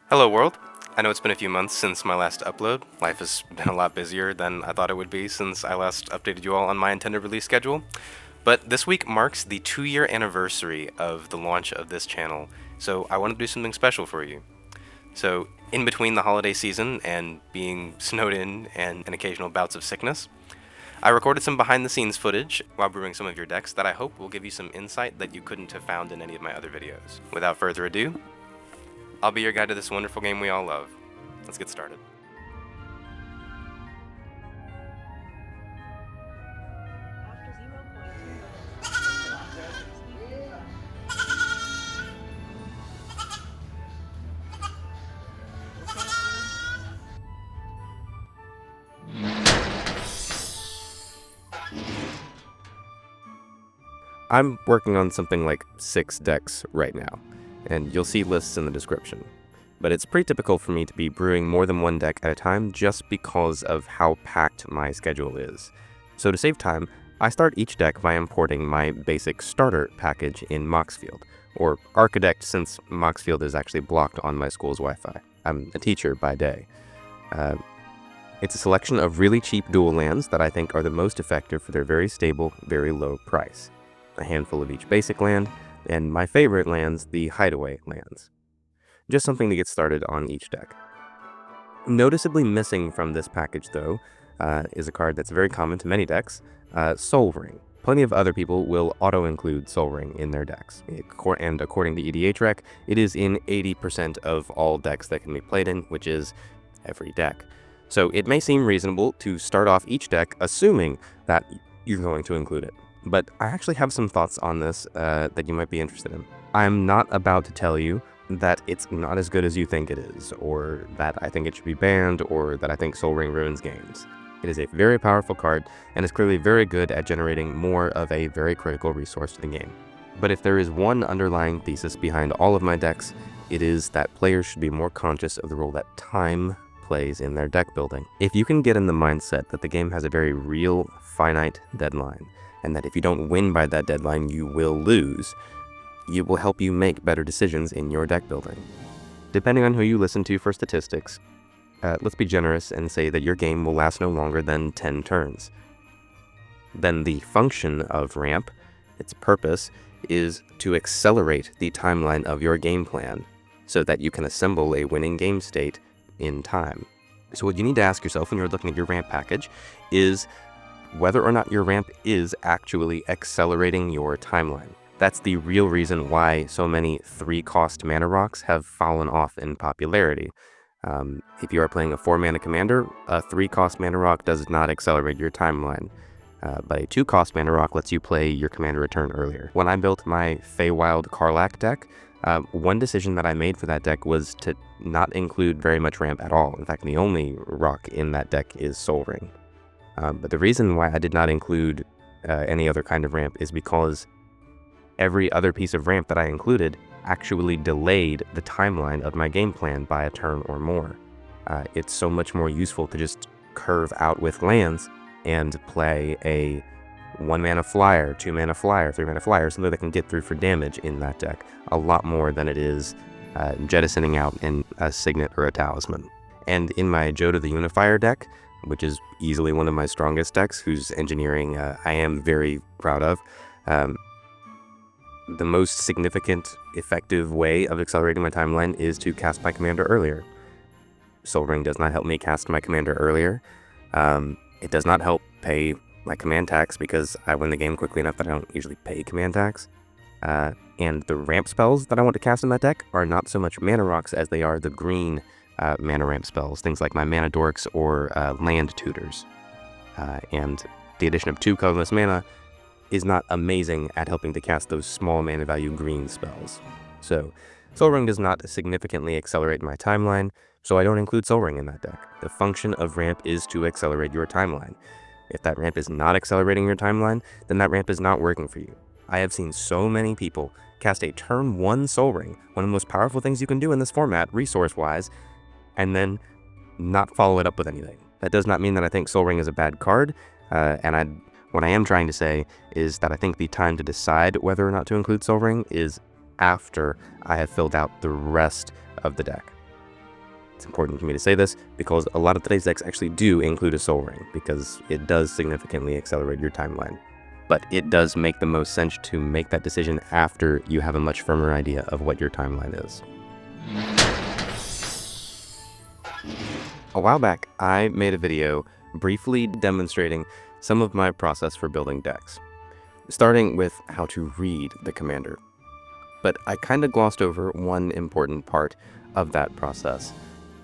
Hello world! I know it's been a few months since my last upload. Life has been a lot busier than I thought it would be since I last updated you all on my intended release schedule. But this week marks the 2-year anniversary of the launch of this channel, so I want to do something special for you. So, in between the holiday season and being snowed in and occasional bouts of sickness, I recorded some behind the scenes footage while brewing some of your decks that I hope will give you some insight that you couldn't have found in any of my other videos. Without further ado, I'll be your guide to this wonderful game we all love. Let's get started. I'm working on something like 6 decks right now, and you'll see lists in the description. But it's pretty typical for me to be brewing more than one deck at a time just because of how packed my schedule is. So to save time, I start each deck by importing my basic starter package in Moxfield, or Archidect since Moxfield is actually blocked on my school's Wi-Fi. I'm a teacher by day. It's a selection of really cheap dual lands that I think are the most effective for their very stable, very low price. A handful of each basic land, and my favorite lands, the hideaway lands. Just something to get started on each deck. Noticeably missing from this package, though, is a card that's very common to many decks, Sol Ring. Plenty of other people will auto-include Sol Ring in their decks, and according to EDHREC, it is in 80% of all decks that can be played in, which is every deck. So it may seem reasonable to start off each deck assuming that you're going to include it. But I actually have some thoughts on this that you might be interested in. I'm not about to tell you that it's not as good as you think it is, or that I think it should be banned, or that I think Sol Ring ruins games. It is a very powerful card, and is clearly very good at generating more of a very critical resource to the game. But if there is one underlying thesis behind all of my decks, it is that players should be more conscious of the role that time plays in their deck building. If you can get in the mindset that the game has a very real, finite deadline, and that if you don't win by that deadline, you will lose, it will help you make better decisions in your deck building. Depending on who you listen to for statistics, let's be generous and say that your game will last no longer than 10 turns. Then the function of ramp, its purpose, is to accelerate the timeline of your game plan so that you can assemble a winning game state in time. So what you need to ask yourself when you're looking at your ramp package is whether or not your ramp is actually accelerating your timeline. That's the real reason why so many 3-cost mana rocks have fallen off in popularity. If you are playing a 4-mana commander, a 3-cost mana rock does not accelerate your timeline. But a 2-cost mana rock lets you play your commander a turn earlier. When I built my Feywild Karlach deck, one decision that I made for that deck was to not include very much ramp at all. In fact, the only rock in that deck is Sol Ring. But the reason why I did not include any other kind of ramp is because every other piece of ramp that I included actually delayed the timeline of my game plan by a turn or more. It's so much more useful to just curve out with lands and play a 1-mana flyer, 2-mana flyer, 3-mana flyer, something that can get through for damage in that deck a lot more than it is jettisoning out in a signet or a talisman. And in my Jodo the Unifier deck, which is easily one of my strongest decks, whose engineering I am very proud of, the most significant, effective way of accelerating my timeline is to cast my commander earlier. Sol Ring does not help me cast my commander earlier. It does not help pay my command tax because I win the game quickly enough that I don't usually pay command tax. And the ramp spells that I want to cast in that deck are not so much mana rocks as they are the green mana ramp spells, things like my mana dorks or land tutors. And the addition of 2 colorless mana is not amazing at helping to cast those small mana value green spells. So Sol Ring does not significantly accelerate my timeline, so I don't include Sol Ring in that deck. The function of ramp is to accelerate your timeline. If that ramp is not accelerating your timeline, then that ramp is not working for you. I have seen so many people cast a turn 1 Sol Ring, one of the most powerful things you can do in this format, resource-wise, and then not follow it up with anything. That does not mean that I think Sol Ring is a bad card, what I am trying to say is that I think the time to decide whether or not to include Sol Ring is after I have filled out the rest of the deck. It's important for me to say this because a lot of today's decks actually do include a Soul Ring, because it does significantly accelerate your timeline. But it does make the most sense to make that decision after you have a much firmer idea of what your timeline is. A while back, I made a video briefly demonstrating some of my process for building decks, starting with how to read the commander. But I kind of glossed over one important part of that process: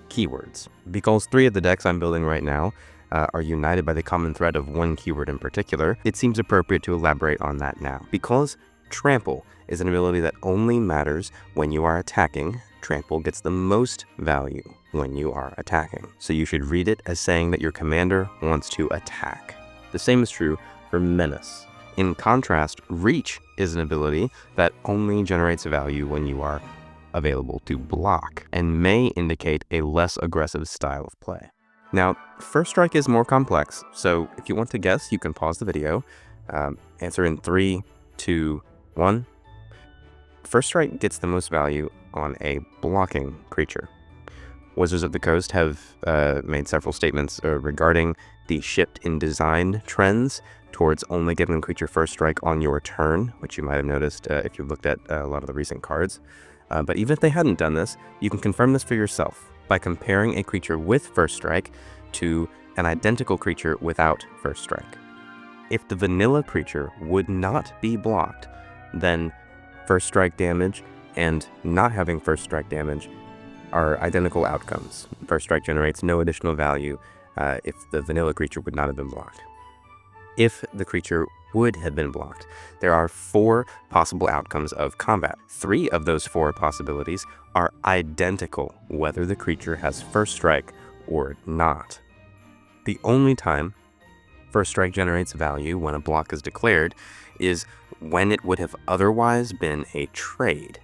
keywords. Because 3 of the decks I'm building right now are united by the common thread of one keyword in particular, it seems appropriate to elaborate on that now. Because Trample is an ability that only matters when you are attacking, Trample gets the most value when you are attacking. So you should read it as saying that your commander wants to attack. The same is true for Menace. In contrast, Reach is an ability that only generates value when you are available to block, and may indicate a less aggressive style of play. Now, First Strike is more complex, so if you want to guess, you can pause the video. Answer in 3, 2, 1. First Strike gets the most value on a blocking creature. Wizards of the Coast have made several statements regarding the shift in design trends towards only giving a creature First Strike on your turn, which you might have noticed if you looked at a lot of the recent cards. But even if they hadn't done this, you can confirm this for yourself by comparing a creature with First Strike to an identical creature without First Strike. If the vanilla creature would not be blocked, then First Strike damage and not having First Strike damage are identical outcomes. First Strike generates no additional value if the vanilla creature would not have been blocked. If the creature would have been blocked, there are 4 possible outcomes of combat. 3 of those 4 possibilities are identical whether the creature has First Strike or not. The only time First Strike generates value when a block is declared is when it would have otherwise been a trade.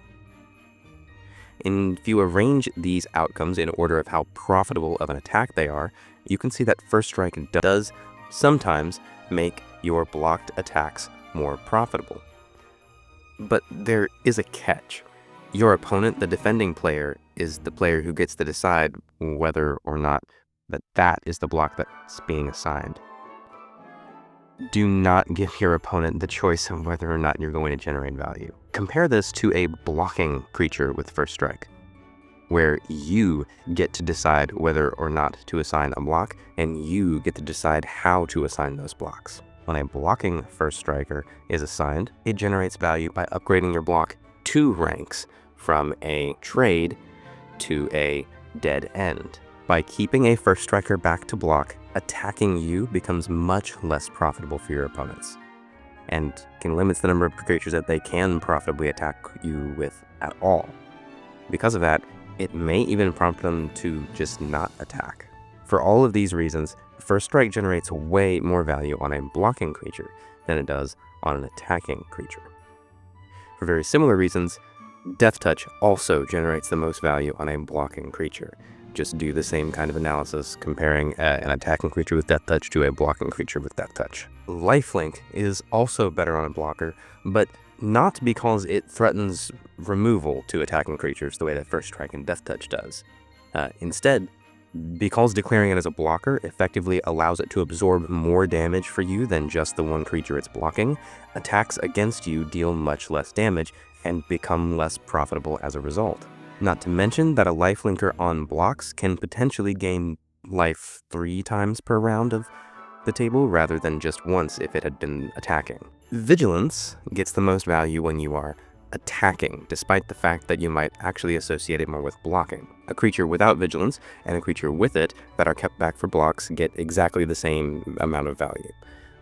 And if you arrange these outcomes in order of how profitable of an attack they are, you can see that First Strike does sometimes make your blocked attacks more profitable. But there is a catch. Your opponent, the defending player, is the player who gets to decide whether or not that is the block that's being assigned. Do not give your opponent the choice of whether or not you're going to generate value. Compare this to a blocking creature with First Strike, where you get to decide whether or not to assign a block, and you get to decide how to assign those blocks. When a blocking First Striker is assigned, it generates value by upgrading your block 2 ranks from a trade to a dead end. By keeping a First Striker back to block, attacking you becomes much less profitable for your opponents, and can limit the number of creatures that they can profitably attack you with at all. Because of that, it may even prompt them to just not attack. For all of these reasons, First Strike generates way more value on a blocking creature than it does on an attacking creature. For very similar reasons, Death Touch also generates the most value on a blocking creature. Just do the same kind of analysis, comparing an attacking creature with Death Touch to a blocking creature with Death Touch. Lifelink is also better on a blocker, but not because it threatens removal to attacking creatures the way that First Strike and Death Touch does. Instead, because declaring it as a blocker effectively allows it to absorb more damage for you than just the one creature it's blocking, attacks against you deal much less damage and become less profitable as a result. Not to mention that a lifelinker on blocks can potentially gain life 3 times per round of the table rather than just once if it had been attacking. Vigilance gets the most value when you are attacking, despite the fact that you might actually associate it more with blocking. A creature without Vigilance and a creature with it that are kept back for blocks get exactly the same amount of value.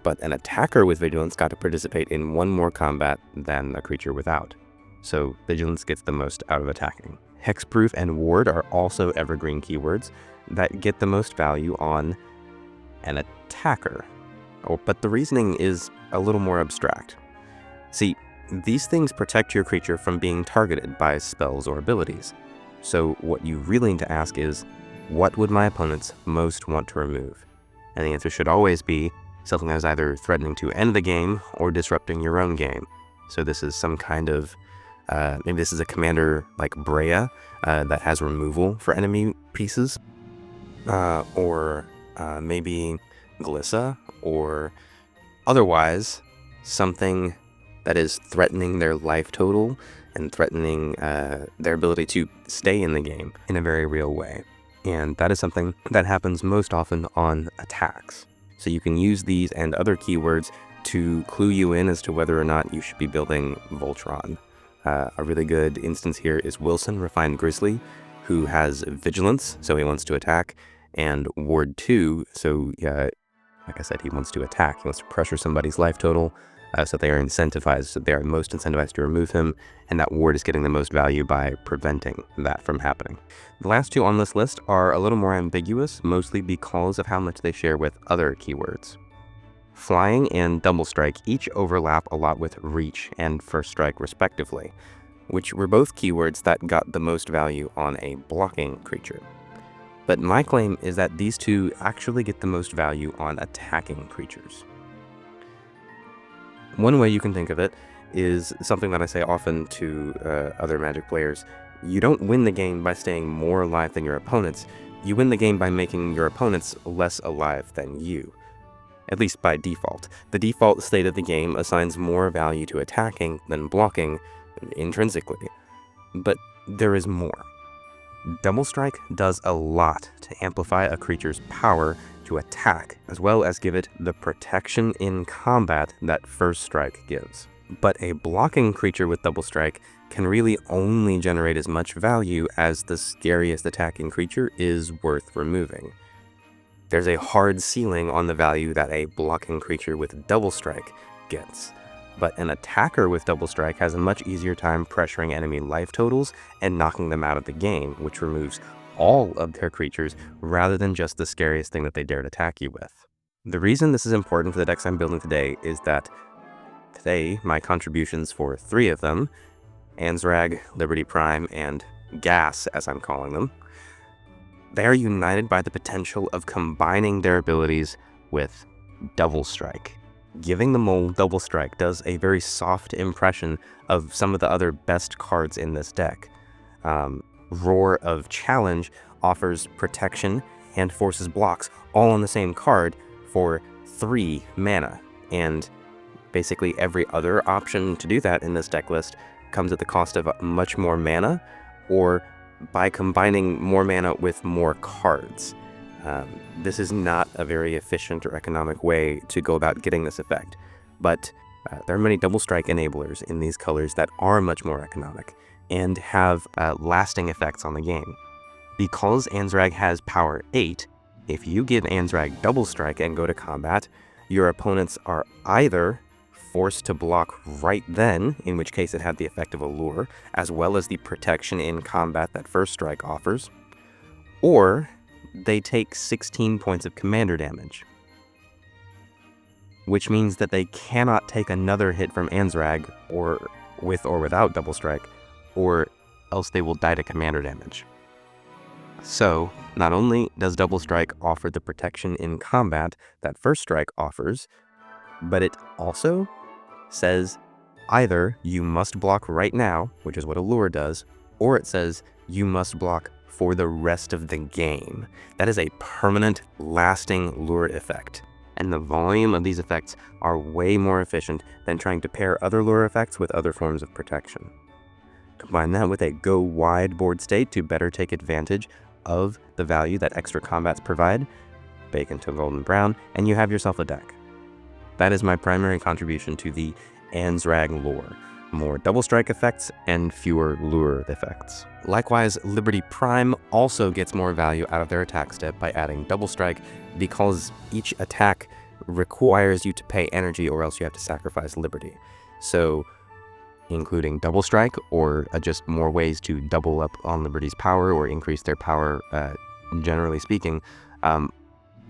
But an attacker with Vigilance got to participate in 1 more combat than a creature without. So Vigilance gets the most out of attacking. Hexproof and Ward are also evergreen keywords that get the most value on an attacker. But the reasoning is a little more abstract. See, these things protect your creature from being targeted by spells or abilities. So what you really need to ask is, what would my opponents most want to remove? And the answer should always be something that is either threatening to end the game or disrupting your own game. So this is some kind of Maybe this is a commander like Brea that has removal for enemy pieces, or maybe Glissa, or otherwise something that is threatening their life total and threatening their ability to stay in the game in a very real way. And that is something that happens most often on attacks. So you can use these and other keywords to clue you in as to whether or not you should be building Voltron. A really good instance here is Wilson, Refined Grizzly, who has Vigilance, so he wants to attack, and Ward 2, so like I said, he wants to attack. He wants to pressure somebody's life total, so they are incentivized. So they are most incentivized to remove him, and that ward is getting the most value by preventing that from happening. The last two on this list are a little more ambiguous, mostly because of how much they share with other keywords. Flying and Double Strike each overlap a lot with Reach and First Strike respectively, which were both keywords that got the most value on a blocking creature. But my claim is that these two actually get the most value on attacking creatures. One way you can think of it is something that I say often to other Magic players. You don't win the game by staying more alive than your opponents. You win the game by making your opponents less alive than you. At least by default. The default state of the game assigns more value to attacking than blocking intrinsically. But there is more. Double Strike does a lot to amplify a creature's power to attack, as well as give it the protection in combat that First Strike gives. But a blocking creature with Double Strike can really only generate as much value as the scariest attacking creature is worth removing. There's a hard ceiling on the value that a blocking creature with Double Strike gets. But an attacker with Double Strike has a much easier time pressuring enemy life totals and knocking them out of the game, which removes all of their creatures rather than just the scariest thing that they dared attack you with. The reason this is important for the decks I'm building today is that today my contributions for 3 of them, Anzrag, Liberty Prime, and GGAS as I'm calling them, they are united by the potential of combining their abilities with Double Strike. Giving the mole Double Strike does a very soft impression of some of the other best cards in this deck. Roar of Challenge offers protection and forces blocks all on the same card for 3 mana, and basically every other option to do that in this deck list comes at the cost of much more mana, or by combining more mana with more cards. This is not a very efficient or economic way to go about getting this effect, but there are many Double Strike enablers in these colors that are much more economic and have lasting effects on the game. Because Anzrag has power 8, if you give Anzrag Double Strike and go to combat, your opponents are either forced to block right then, in which case it had the effect of a lure, as well as the protection in combat that First Strike offers, or they take 16 points of commander damage, which means that they cannot take another hit from Anzrag, or with or without Double Strike, or else they will die to commander damage. So, not only does Double Strike offer the protection in combat that First Strike offers, but it also says either you must block right now, which is what a lure does, or it says you must block for the rest of the game. That is a permanent, lasting lure effect. And the volume of these effects are way more efficient than trying to pair other lure effects with other forms of protection. Combine that with a go wide board state to better take advantage of the value that extra combats provide, bake into golden brown, and you have yourself a deck. That is my primary contribution to the Anzrag lore. More Double Strike effects and fewer lure effects. Likewise, Liberty Prime also gets more value out of their attack step by adding Double Strike, because each attack requires you to pay energy or else you have to sacrifice Liberty. So, including Double Strike, or just more ways to double up on Liberty's power or increase their power, generally speaking,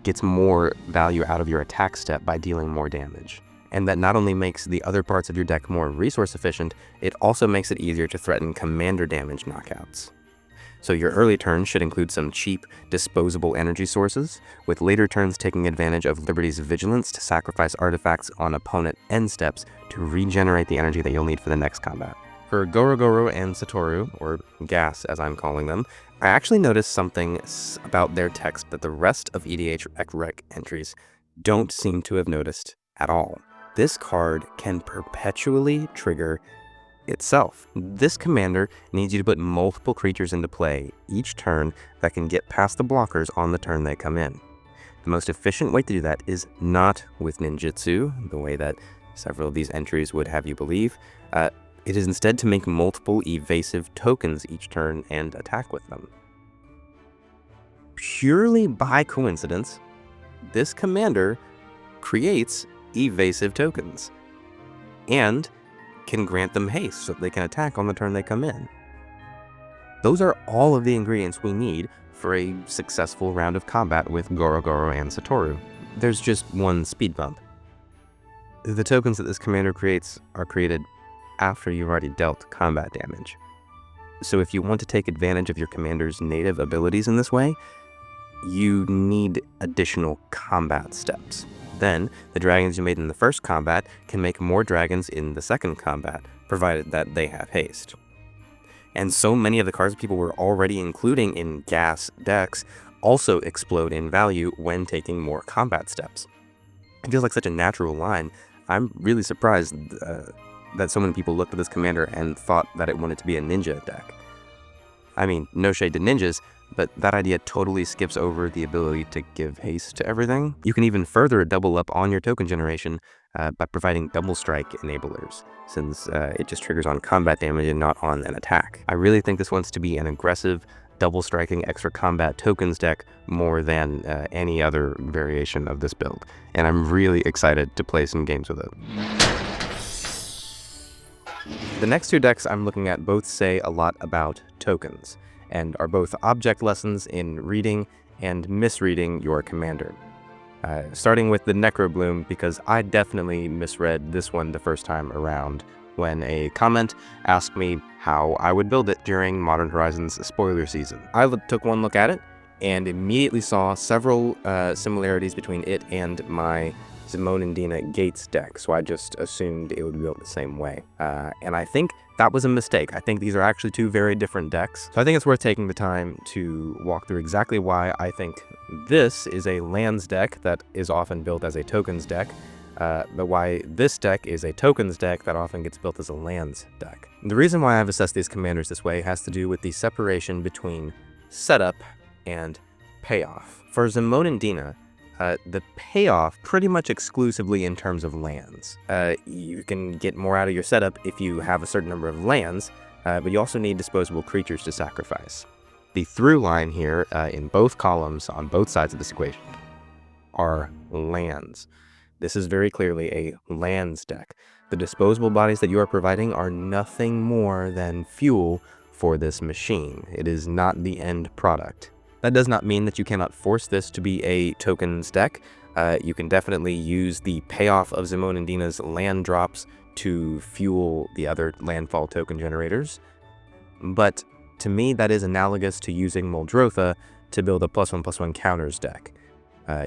gets more value out of your attack step by dealing more damage. And that not only makes the other parts of your deck more resource efficient, it also makes it easier to threaten commander damage knockouts. So your early turns should include some cheap, disposable energy sources, with later turns taking advantage of Liberty's Vigilance to sacrifice artifacts on opponent end steps to regenerate the energy that you'll need for the next combat. For Goro and Satoru, or GGAS as I'm calling them, I actually noticed something about their text that the rest of EDH entries don't seem to have noticed at all. This card can perpetually trigger itself. This commander needs you to put multiple creatures into play each turn that can get past the blockers on the turn they come in. The most efficient way to do that is not with ninjutsu, the way that several of these entries would have you believe. It is instead to make multiple evasive tokens each turn and attack with them. Purely by coincidence, this commander creates evasive tokens and can grant them haste so that they can attack on the turn they come in. Those are all of the ingredients we need for a successful round of combat with Goro and Satoru. There's just one speed bump. The tokens that this commander creates are created after you've already dealt combat damage. So if you want to take advantage of your commander's native abilities in this way, you need additional combat steps. Then, the dragons you made in the first combat can make more dragons in the second combat, provided that they have haste. And so many of the cards people were already including in GGAS decks also explode in value when taking more combat steps. It feels like such a natural line. I'm really surprised that so many people looked at this commander and thought that it wanted to be a ninja deck. I mean, no shade to ninjas, but that idea totally skips over the ability to give haste to everything. You can even further double up on your token generation by providing double strike enablers, since it just triggers on combat damage and not on an attack. I really think this wants to be an aggressive, double striking extra combat tokens deck more than any other variation of this build, and I'm really excited to play some games with it. The next two decks I'm looking at both say a lot about tokens, and are both object lessons in reading and misreading your commander. Starting with the Necrobloom, because I definitely misread this one the first time around when a comment asked me how I would build it during Modern Horizons spoiler season. I took one look at it and immediately saw several similarities between it and my Simone and Dina Gates deck, so I just assumed it would be built the same way. And I think that was a mistake. I think these are actually two very different decks. So I think it's worth taking the time to walk through exactly why I think this is a lands deck that is often built as a tokens deck, but why this deck is a tokens deck that often gets built as a lands deck. The reason why I've assessed these commanders this way has to do with the separation between setup and payoff. For Simone and Dina, the payoff pretty much exclusively in terms of lands. You can get more out of your setup if you have a certain number of lands, but you also need disposable creatures to sacrifice. The through line here in both columns on both sides of this equation are lands. This is very clearly a lands deck. The disposable bodies that you are providing are nothing more than fuel for this machine. It is not the end product. That does not mean that you cannot force this to be a tokens deck. You can definitely use the payoff of Simone and Dina's land drops to fuel the other landfall token generators. But to me, that is analogous to using Muldrotha to build a +1/+1 counters deck.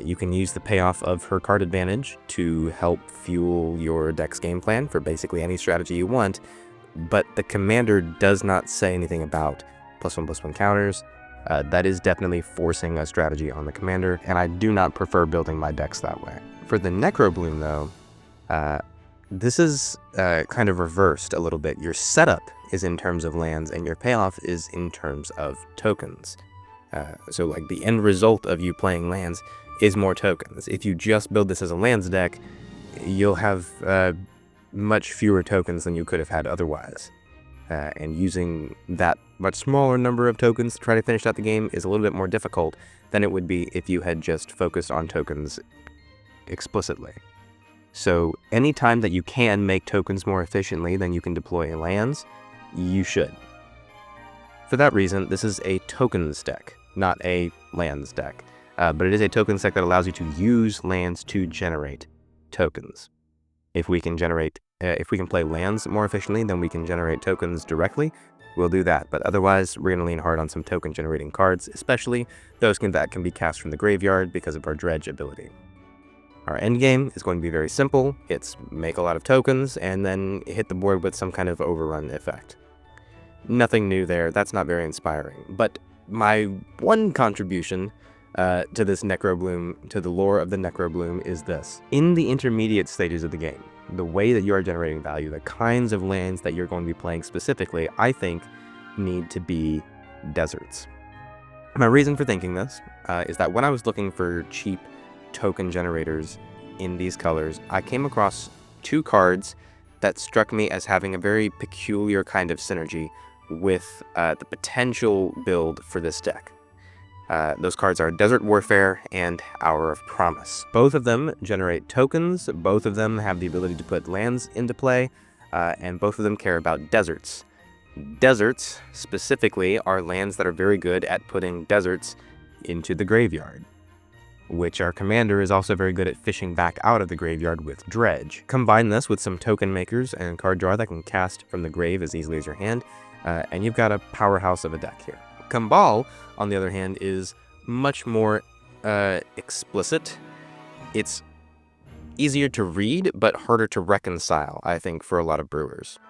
You can use the payoff of her card advantage to help fuel your deck's game plan for basically any strategy you want, but the commander does not say anything about +1/+1 counters. That is definitely forcing a strategy on the commander, and I do not prefer building my decks that way. For the Necrobloom, though, this is kind of reversed a little bit. Your setup is in terms of lands, and your payoff is in terms of tokens. So like the end result of you playing lands is more tokens. If you just build this as a lands deck, you'll have much fewer tokens than you could have had otherwise. And using that much smaller number of tokens to try to finish out the game is a little bit more difficult than it would be if you had just focused on tokens explicitly. So anytime that you can make tokens more efficiently than you can deploy lands, you should. For that reason, this is a tokens deck, not a lands deck. But it is a tokens deck that allows you to use lands to generate tokens. If we can play lands more efficiently, then we can generate tokens directly. We'll do that, but otherwise, we're going to lean hard on some token generating cards, especially those that can be cast from the graveyard because of our dredge ability. Our end game is going to be very simple. It's make a lot of tokens and then hit the board with some kind of overrun effect. Nothing new there. That's not very inspiring. But my one contribution to this Necrobloom, to the lore of the Necrobloom, is this. In the intermediate stages of the game, the way that you are generating value, the kinds of lands that you're going to be playing specifically, I think need to be deserts. My reason for thinking this is that when I was looking for cheap token generators in these colors, I came across two cards that struck me as having a very peculiar kind of synergy with the potential build for this deck. Those cards are Desert Warfare and Hour of Promise. Both of them generate tokens, both of them have the ability to put lands into play, and both of them care about deserts. Deserts, specifically, are lands that are very good at putting deserts into the graveyard, which our commander is also very good at fishing back out of the graveyard with Dredge. Combine this with some token makers and card draw that can cast from the grave as easily as your hand, and you've got a powerhouse of a deck here. Kambal, on the other hand, is much more explicit. It's easier to read, but harder to reconcile, I think, for a lot of brewers.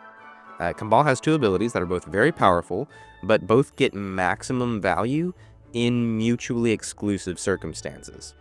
Kambal has two abilities that are both very powerful, but both get maximum value in mutually exclusive circumstances.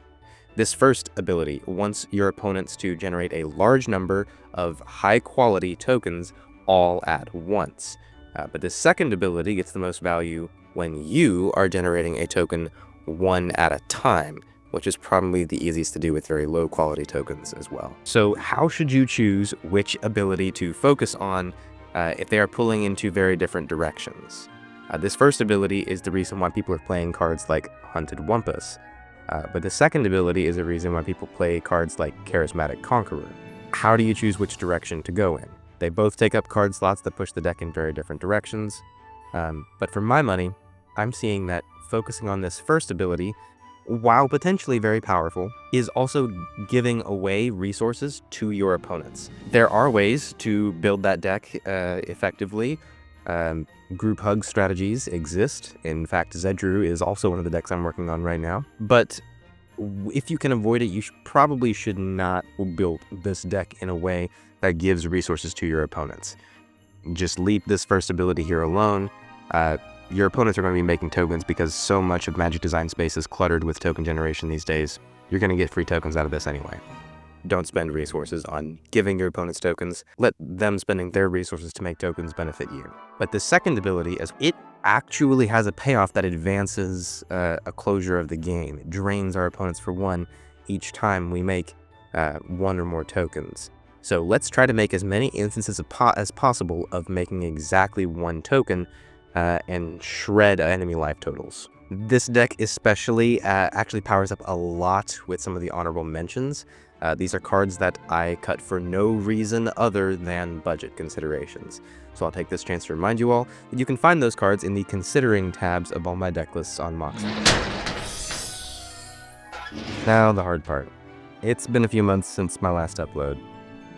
This first ability wants your opponents to generate a large number of high-quality tokens all at once. But this second ability gets the most value when you are generating a token one at a time, which is probably the easiest to do with very low-quality tokens as well. So how should you choose which ability to focus on if they are pulling into very different directions? This first ability is the reason why people are playing cards like Hunted Wumpus, but the second ability is a reason why people play cards like Charismatic Conqueror. How do you choose which direction to go in? They both take up card slots that push the deck in very different directions, but for my money, I'm seeing that focusing on this first ability, while potentially very powerful, is also giving away resources to your opponents. There are ways to build that deck effectively. Group hug strategies exist. In fact, Zedruu is also one of the decks I'm working on right now. But if you can avoid it, you probably should not build this deck in a way that gives resources to your opponents. Just leave this first ability here alone. Your opponents are going to be making tokens because so much of Magic Design space is cluttered with token generation these days. You're going to get free tokens out of this anyway. Don't spend resources on giving your opponents tokens. Let them spending their resources to make tokens benefit you. But the second ability, it actually has a payoff that advances a closure of the game. It drains our opponents for one each time we make one or more tokens. So let's try to make as many instances as possible of making exactly one token and shred enemy life totals. This deck especially actually powers up a lot with some of the honorable mentions. These are cards that I cut for no reason other than budget considerations. So I'll take this chance to remind you all that you can find those cards in the Considering tabs of all my deck lists on Moxie. Now the hard part. It's been a few months since my last upload.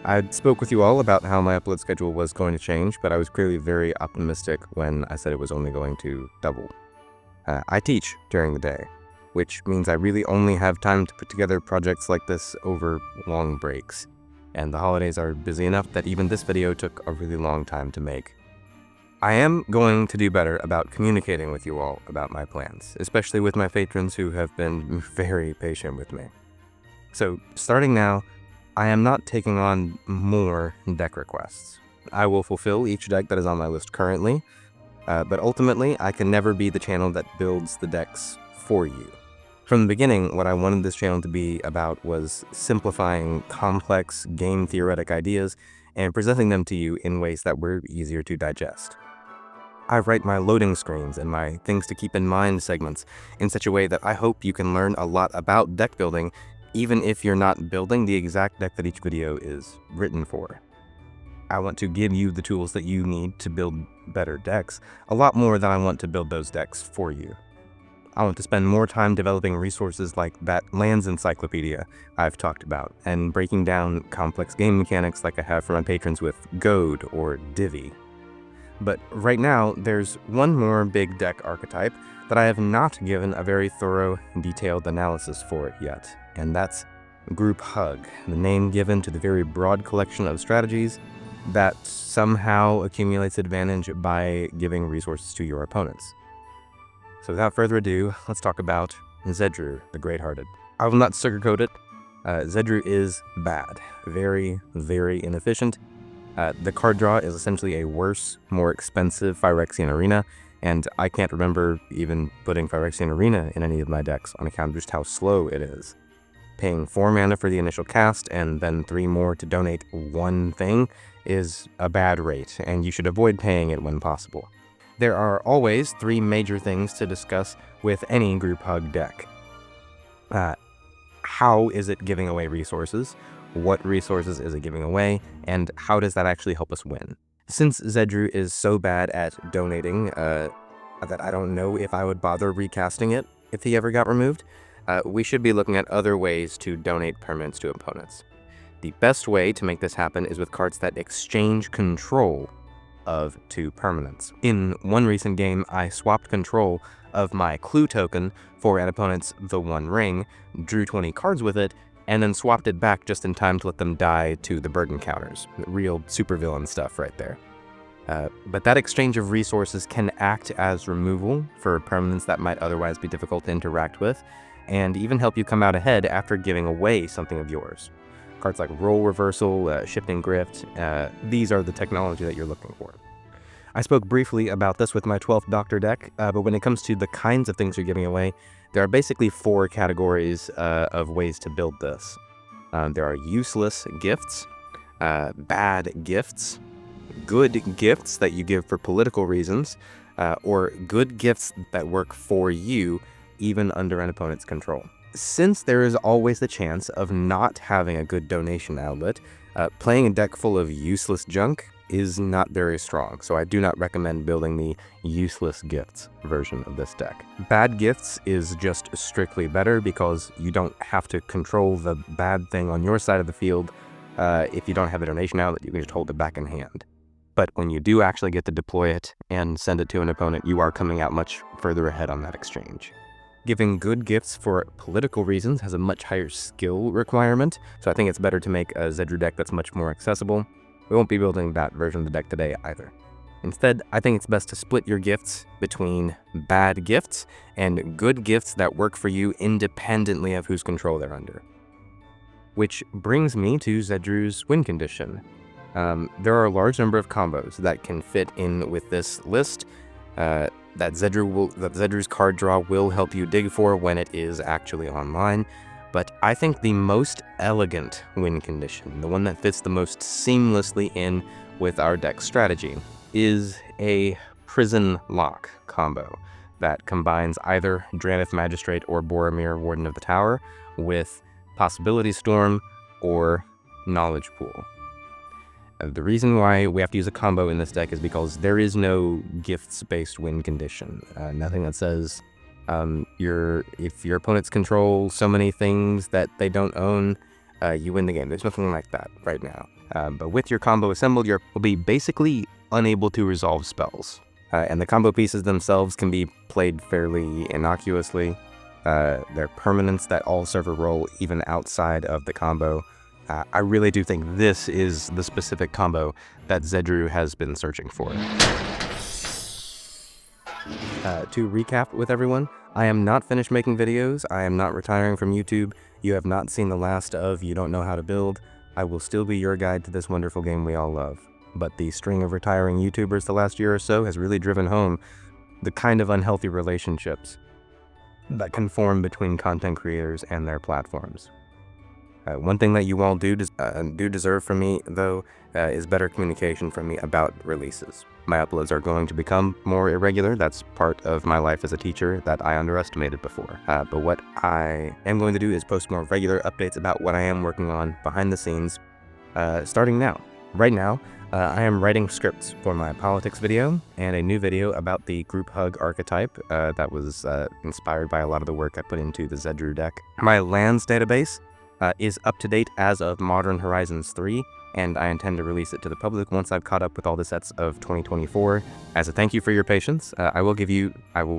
I spoke with you all about how my upload schedule was going to change, but I was clearly very optimistic when I said it was only going to double. I teach during the day, which means I really only have time to put together projects like this over long breaks. And the holidays are busy enough that even this video took a really long time to make. I am going to do better about communicating with you all about my plans, especially with my patrons who have been very patient with me. So starting now, I am not taking on more deck requests. I will fulfill each deck that is on my list currently, but ultimately I can never be the channel that builds the decks for you. From the beginning, what I wanted this channel to be about was simplifying complex game theoretic ideas and presenting them to you in ways that were easier to digest. I write my loading screens and my things to keep in mind segments in such a way that I hope you can learn a lot about deck building even if you're not building the exact deck that each video is written for. I want to give you the tools that you need to build better decks, a lot more than I want to build those decks for you. I want to spend more time developing resources like that lands encyclopedia I've talked about, and breaking down complex game mechanics like I have for my patrons with Goad or Divi. But right now, there's one more big deck archetype that I have not given a very thorough, detailed analysis for it yet, and that's Group Hug, the name given to the very broad collection of strategies that somehow accumulates advantage by giving resources to your opponents. So without further ado, let's talk about Zedruu, the Great-Hearted. I will not sugarcoat it. Zedruu is bad. Very, very inefficient. The card draw is essentially a worse, more expensive Phyrexian Arena, and I can't remember even putting Phyrexian Arena in any of my decks on account of just how slow it is. Paying 4 mana for the initial cast and then 3 more to donate one thing is a bad rate, and you should avoid paying it when possible. There are always 3 major things to discuss with any Group Hug deck. How is it giving away resources? What resources is it giving away? And how does that actually help us win? Since Zedruu is so bad at donating that I don't know if I would bother recasting it if he ever got removed, we should be looking at other ways to donate permanents to opponents. The best way to make this happen is with cards that exchange control of 2 permanents. In one recent game, I swapped control of my clue token for an opponent's The One Ring, drew 20 cards with it, and then swapped it back just in time to let them die to the burden counters. Real supervillain stuff right there. But that exchange of resources can act as removal for permanents that might otherwise be difficult to interact with, and even help you come out ahead after giving away something of yours. Cards like Role Reversal, Shifting Grift, these are the technology that you're looking for. I spoke briefly about this with my 12th Doctor deck, but when it comes to the kinds of things you're giving away, there are basically 4 categories of ways to build this. There are useless gifts, bad gifts, good gifts that you give for political reasons, or good gifts that work for you even under an opponent's control. Since there is always the chance of not having a good donation outlet, playing a deck full of useless junk is not very strong, so I do not recommend building the useless gifts version of this deck. Bad gifts is just strictly better because you don't have to control the bad thing on your side of the field. If you don't have a donation outlet, you can just hold it back in hand. But when you do actually get to deploy it and send it to an opponent, you are coming out much further ahead on that exchange. Giving good gifts for political reasons has a much higher skill requirement, so I think it's better to make a Zedruu deck that's much more accessible. We won't be building that version of the deck today either. Instead, I think it's best to split your gifts between bad gifts and good gifts that work for you independently of whose control they're under. Which brings me to Zedruu's win condition. There are a large number of combos that can fit in with this list that Zedruu's card draw will help you dig for when it is actually online. But I think the most elegant win condition, the one that fits the most seamlessly in with our deck strategy, is a Prison Lock combo that combines either Drannith Magistrate or Boromir, Warden of the Tower, with Possibility Storm or Knowledge Pool. The reason why we have to use a combo in this deck is because there is no gifts-based win condition. Nothing that says if your opponents control so many things that they don't own, you win the game. There's nothing like that right now. But with your combo assembled, you'll be basically unable to resolve spells. And the combo pieces themselves can be played fairly innocuously. They're permanents that all serve a role even outside of the combo. I really do think this is the specific combo that Zedruu has been searching for. To recap with everyone, I am not finished making videos, I am not retiring from YouTube, you have not seen the last of You Don't Know How to Build. I will still be your guide to this wonderful game we all love. But the string of retiring YouTubers the last year or so has really driven home the kind of unhealthy relationships that can form between content creators and their platforms. One thing that you all do deserve from me, though, is better communication from me about releases. My uploads are going to become more irregular. That's part of my life as a teacher that I underestimated before. But what I am going to do is post more regular updates about what I am working on behind the scenes, starting now. Right now, I am writing scripts for my politics video and a new video about the group hug archetype that was inspired by a lot of the work I put into the Zedruu deck. My lands database is up to date as of Modern Horizons 3, and I intend to release it to the public once I've caught up with all the sets of 2024. As a thank you for your patience, I will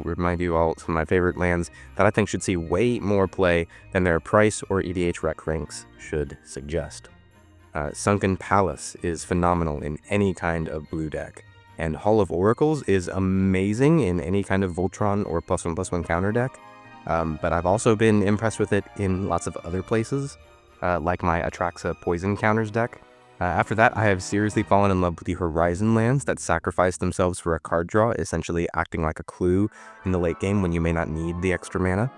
remind you all some of my favorite lands that I think should see way more play than their price or EDH rec ranks should suggest. Sunken Palace is phenomenal in any kind of blue deck, and Hall of Oracles is amazing in any kind of Voltron or +1/+1 counter deck, but I've also been impressed with it in lots of other places, like my Atraxa Poison Counters deck. After that, I have seriously fallen in love with the Horizon lands that sacrifice themselves for a card draw, essentially acting like a clue in the late game when you may not need the extra mana.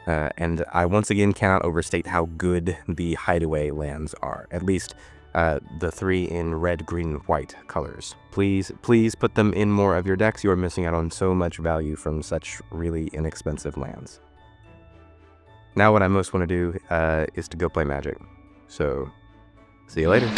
And I once again cannot overstate how good the Hideaway lands are, at least the 3 in red, green, and white colors. Please put them in more of your decks. You are missing out on so much value from such really inexpensive lands. Now what I most want to do is to go play Magic. So, see you later.